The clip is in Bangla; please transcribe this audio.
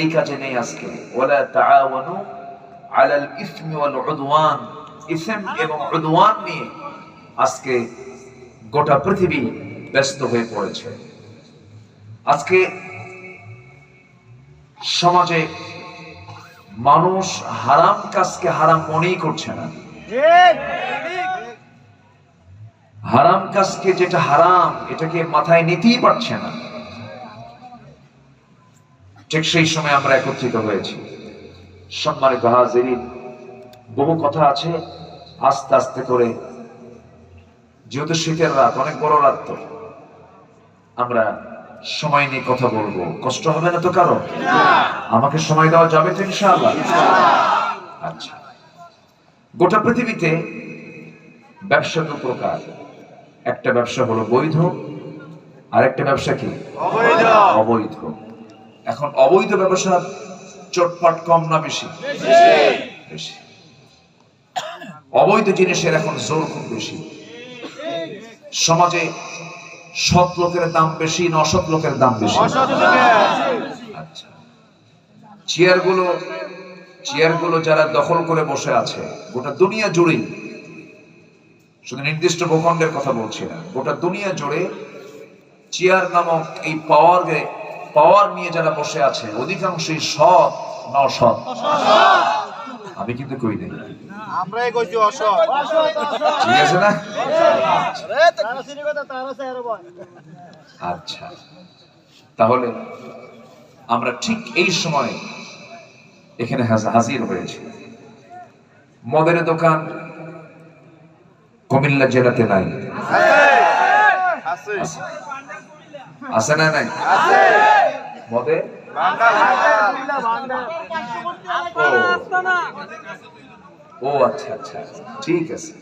এই কাজে নেই আজকে। ওয়ালা তাআওয়ানু আলাল ইসমি ওয়াল উদওয়ান, ইসম এবং উদওয়ান নিয়ে আজকে গোটা পৃথিবী ব্যস্ত হয়ে পড়েছে। আজকে সমাজে মানুষ হারাম কাজকে হারাম মনেই করছে না, হারাম কাজকে যেটা হারাম এটাকে মাথায় নিতেই পারছে না। ঠিক সেই সময় আমরা একত্রিত হয়েছি। সম্মানিত হাজিরিন, বহু কথা আছে, আস্তে আস্তে করে, যেহেতু শীতের রাত, অনেক বড় রাত, তো আমরা সময় নিয়ে কথা বলবো। কষ্ট হবে না তো কারো? আমাকে সময় দেওয়া যাবে তো ইনশাআল্লাহ? আচ্ছা, গোটা পৃথিবীতে ব্যবসা দু প্রকার। একটা ব্যবসা হলো বৈধ, আর একটা ব্যবসা কি? অবৈধ। এখন অবৈধ ব্যবসার চটপট কম না বেশি? বেশি। অবৈধ জিনিসের এখন জোর খুব বেশি। সমাজে সৎ লোকের দাম বেশি না অসৎ লোকের দাম বেশি? আচ্ছা, চেয়ারগুলো যারা দখল করে বসে আছে গোটা দুনিয়া জুড়েই, শুধু নির্দিষ্ট ভূখণ্ডের কথা বলছি না, গোটা দুনিয়া জুড়ে চেয়ার নামক এই পাওয়ার নিয়ে যারা বসে আছে অধিকাংশই সৎ না অসৎ? আমি কিন্তু কই নাই, আমরাই কইছি অসৎ। ঠিক আছে না? আচ্ছা, তাহলে আমরা ঠিক এই সময় এখানে হাজির হয়েছি। মদের দোকান কুমিল্লা জেলাতে নাই? আছে না? নাই? মদে ও আচ্ছা আচ্ছা, ঠিক আছে।